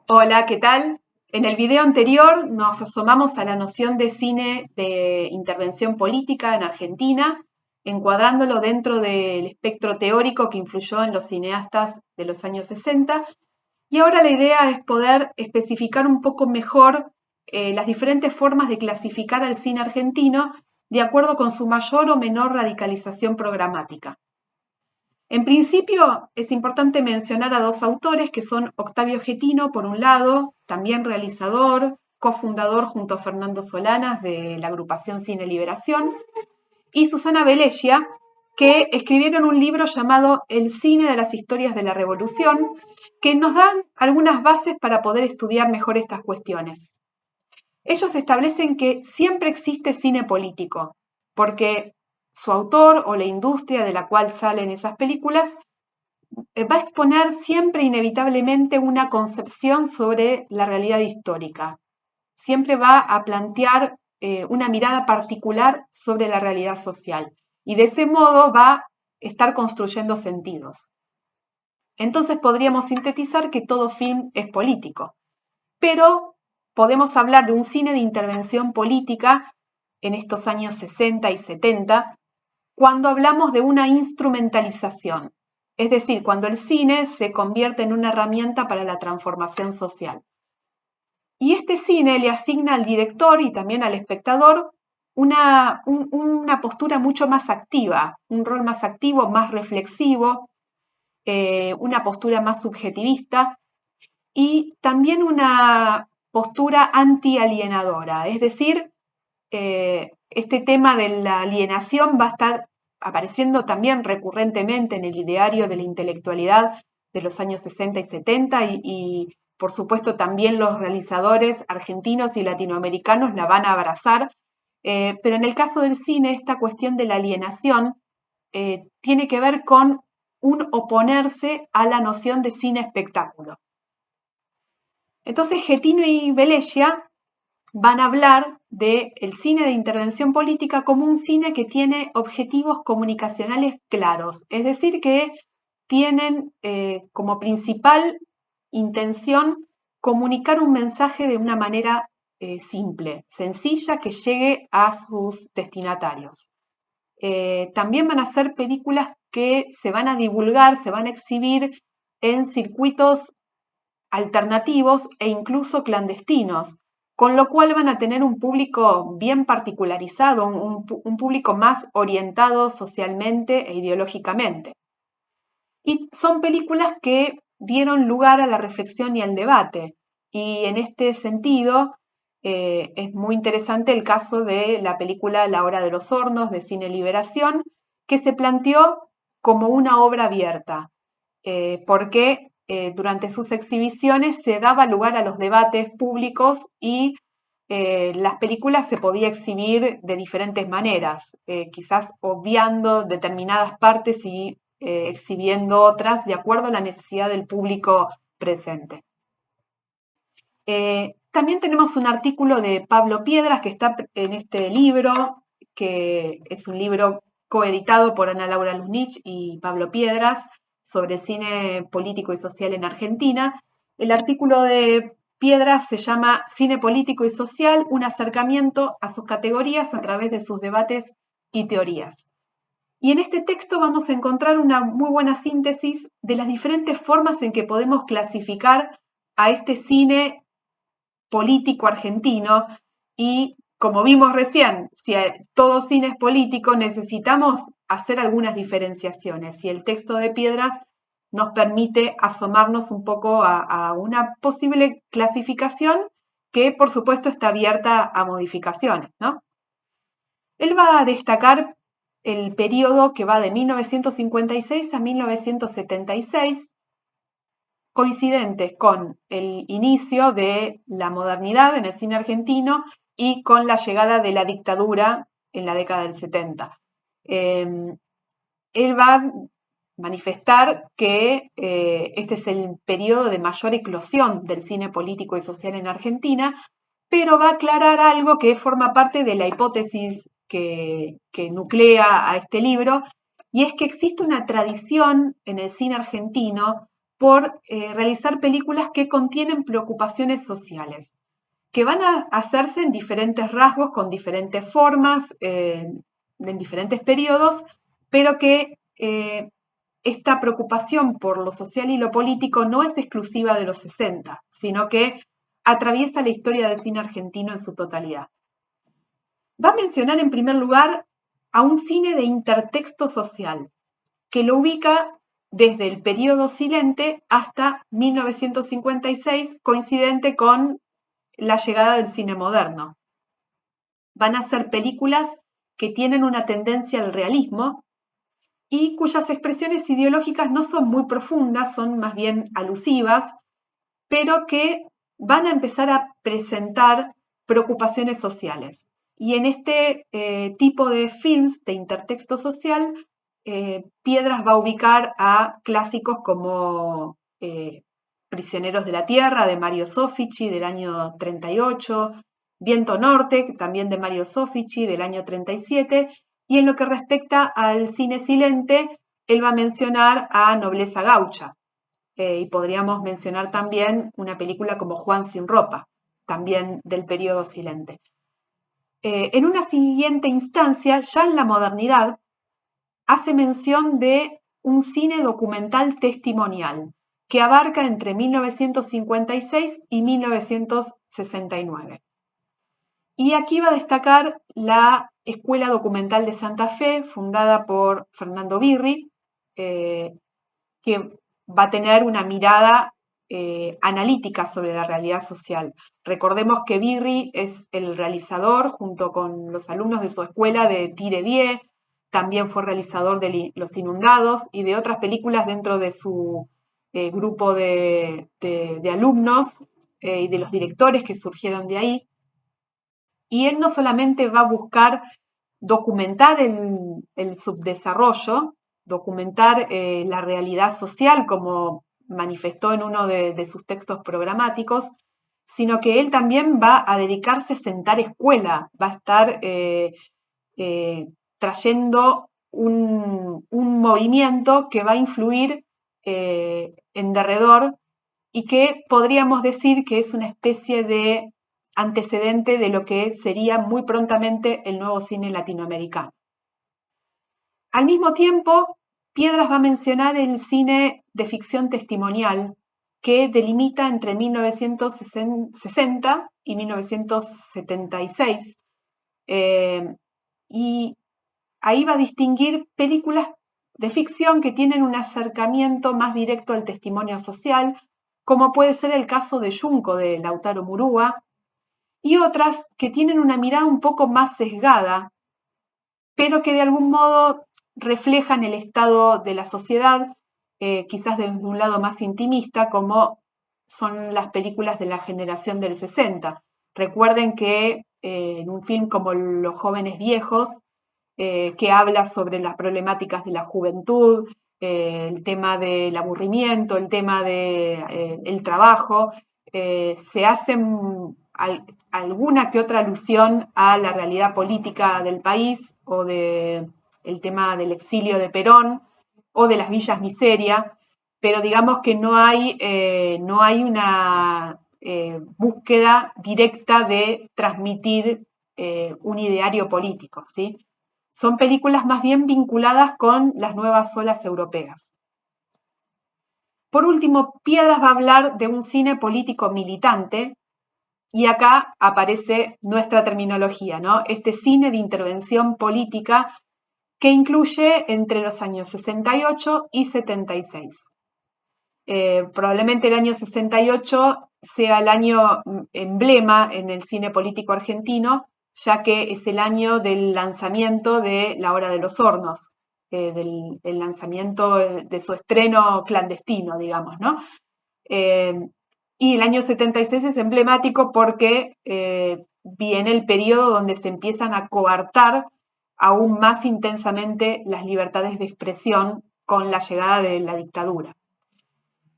Hola, ¿qué tal? En el video anterior nos asomamos a la noción de cine de intervención política en Argentina, encuadrándolo dentro del espectro teórico que influyó en los cineastas de los años 60. Y ahora la idea es poder especificar un poco mejor las diferentes formas de clasificar al cine argentino de acuerdo con su mayor o menor radicalización programática. En principio, es importante mencionar a dos autores que son Octavio Getino, por un lado, también realizador, cofundador junto a Fernando Solanas de la agrupación Cine Liberación, y Susana Vellegia, que escribieron un libro llamado El cine de las historias de la revolución, que nos dan algunas bases para poder estudiar mejor estas cuestiones. Ellos establecen que siempre existe cine político, porque su autor o la industria de la cual salen esas películas va a exponer siempre inevitablemente una concepción sobre la realidad histórica. Siempre va a plantear una mirada particular sobre la realidad social y de ese modo va a estar construyendo sentidos. Entonces podríamos sintetizar que todo film es político, pero podemos hablar de un cine de intervención política en estos años 60 y 70 cuando hablamos de una instrumentalización, es decir, cuando el cine se convierte en una herramienta para la transformación social. Y este cine le asigna al director y también al espectador una postura mucho más activa, un rol más activo, más reflexivo, una postura más subjetivista y también una postura anti-alienadora, es decir, este tema de la alienación va a estar apareciendo también recurrentemente en el ideario de la intelectualidad de los años 60 y 70 y por supuesto también los realizadores argentinos y latinoamericanos la van a abrazar, pero en el caso del cine esta cuestión de la alienación tiene que ver con un oponerse a la noción de cine espectáculo. Entonces Getino y Vellegia van a hablar del cine de intervención política como un cine que tiene objetivos comunicacionales claros, es decir, que tienen como principal intención comunicar un mensaje de una manera simple, sencilla, que llegue a sus destinatarios. También van a ser películas que se van a divulgar, se van a exhibir en circuitos alternativos e incluso clandestinos, con lo cual van a tener un público bien particularizado, un público más orientado socialmente e ideológicamente. Y son películas que dieron lugar a la reflexión y al debate. Y en este sentido, es muy interesante el caso de la película La Hora de los Hornos de Cine Liberación, que se planteó como una obra abierta, porque durante sus exhibiciones se daba lugar a los debates públicos y las películas se podía exhibir de diferentes maneras, quizás obviando determinadas partes y exhibiendo otras de acuerdo a la necesidad del público presente. También tenemos un artículo de Pablo Piedras que está en este libro, que es un libro coeditado por Ana Laura Lunich y Pablo Piedras sobre cine político y social en Argentina. El artículo de Piedras se llama Cine político y social, un acercamiento a sus categorías a través de sus debates y teorías. Y en este texto vamos a encontrar una muy buena síntesis de las diferentes formas en que podemos clasificar a este cine político argentino y como vimos recién, si todo cine es político, necesitamos hacer algunas diferenciaciones y el texto de Piedras nos permite asomarnos un poco a una posible clasificación que por supuesto está abierta a modificaciones, ¿no? Él va a destacar el periodo que va de 1956 a 1976, coincidentes con el inicio de la modernidad en el cine argentino y con la llegada de la dictadura en la década del 70. Él va a manifestar que este es el periodo de mayor eclosión del cine político y social en Argentina, pero va a aclarar algo que forma parte de la hipótesis que nuclea a este libro, y es que existe una tradición en el cine argentino por realizar películas que contienen preocupaciones sociales, que van a hacerse en diferentes rasgos, con diferentes formas, en diferentes periodos, pero que esta preocupación por lo social y lo político no es exclusiva de los 60, sino que atraviesa la historia del cine argentino en su totalidad. Va a mencionar en primer lugar a un cine de intertexto social, que lo ubica desde el periodo silente hasta 1956, coincidente con la llegada del cine moderno. Van a ser películas que tienen una tendencia al realismo y cuyas expresiones ideológicas no son muy profundas, son más bien alusivas, pero que van a empezar a presentar preocupaciones sociales. Y en este tipo de films de intertexto social, Piedras va a ubicar a clásicos como Prisioneros de la Tierra, de Mario Soffici, del año 38, Viento Norte, también de Mario Soffici, del año 37, y en lo que respecta al cine silente, él va a mencionar a Nobleza Gaucha, y podríamos mencionar también una película como Juan sin ropa, también del periodo silente. En una siguiente instancia, ya en la modernidad, hace mención de un cine documental testimonial que abarca entre 1956 y 1969. Y aquí va a destacar la Escuela Documental de Santa Fe, fundada por Fernando Birri, que va a tener una mirada analítica sobre la realidad social. Recordemos que Birri es el realizador, junto con los alumnos de su escuela, de Tire 10, también fue realizador de Los Inundados y de otras películas dentro de su grupo de alumnos y de los directores que surgieron de ahí. Y él no solamente va a buscar documentar el subdesarrollo, documentar la realidad social, como manifestó en uno de sus textos programáticos, sino que él también va a dedicarse a sentar escuela, va a estar trayendo un movimiento que va a influir en derredor y que podríamos decir que es una especie de antecedente de lo que sería muy prontamente el nuevo cine latinoamericano. Al mismo tiempo, Piedras va a mencionar el cine de ficción testimonial, que delimita entre 1960 y 1976, y ahí va a distinguir películas de ficción que tienen un acercamiento más directo al testimonio social, como puede ser el caso de Yunco, de Lautaro Murúa, y otras que tienen una mirada un poco más sesgada, pero que de algún modo reflejan el estado de la sociedad, quizás desde un lado más intimista, como son las películas de la generación del 60. Recuerden que en un film como Los jóvenes viejos, que habla sobre las problemáticas de la juventud, el tema del aburrimiento, el tema del trabajo, se hacen alguna que otra alusión a la realidad política del país o del tema del exilio de Perón o de las villas miseria, pero digamos que no hay una búsqueda directa de transmitir un ideario político, ¿sí? Son películas más bien vinculadas con las nuevas olas europeas. Por último, Piedras va a hablar de un cine político militante, y acá aparece nuestra terminología, ¿no? Este cine de intervención política que incluye entre los años 68 y 76. Probablemente el año 68 sea el año emblema en el cine político argentino, ya que es el año del lanzamiento de La Hora de los Hornos, del lanzamiento de su estreno clandestino, digamos, ¿no? Y el año 76 es emblemático porque viene el periodo donde se empiezan a coartar aún más intensamente las libertades de expresión con la llegada de la dictadura.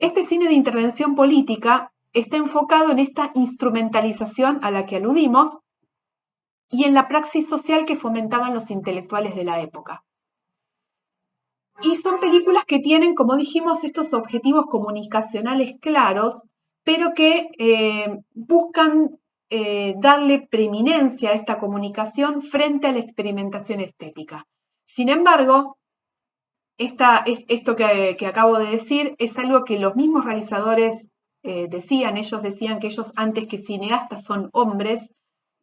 Este cine de intervención política está enfocado en esta instrumentalización a la que aludimos y en la praxis social que fomentaban los intelectuales de la época. Y son películas que tienen, como dijimos, estos objetivos comunicacionales claros, pero que buscan darle preeminencia a esta comunicación frente a la experimentación estética. Sin embargo, esto que acabo de decir es algo que los mismos realizadores decían. Ellos decían que ellos, antes que cineastas, son hombres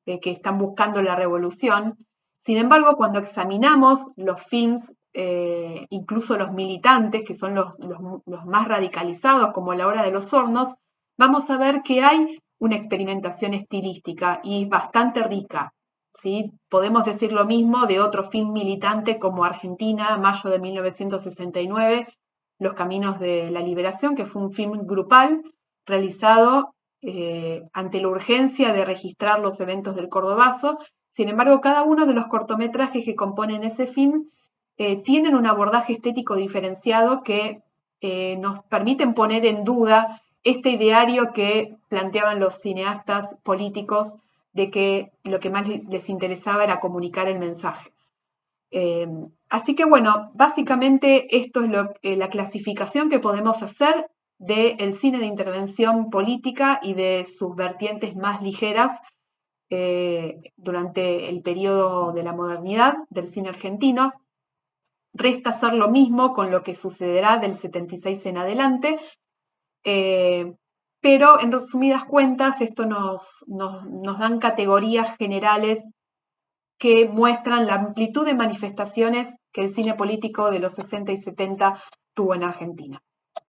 que están buscando la revolución. Sin embargo, cuando examinamos los films, incluso los militantes, que son los más radicalizados, como La Hora de los Hornos, vamos a ver que hay una experimentación estilística y bastante rica. ¿Sí? Podemos decir lo mismo de otro film militante como Argentina, mayo de 1969, Los Caminos de la Liberación, que fue un film grupal realizado ante la urgencia de registrar los eventos del Cordobazo. Sin embargo, cada uno de los cortometrajes que componen ese film tienen un abordaje estético diferenciado que nos permiten poner en duda este ideario que planteaban los cineastas políticos de que lo que más les interesaba era comunicar el mensaje. Así que bueno, básicamente esto es la clasificación que podemos hacer del cine de intervención política y de sus vertientes más ligeras durante el periodo de la modernidad del cine argentino. Resta hacer lo mismo con lo que sucederá del 76 en adelante, pero en resumidas cuentas esto nos dan categorías generales que muestran la amplitud de manifestaciones que el cine político de los 60 y 70 tuvo en Argentina.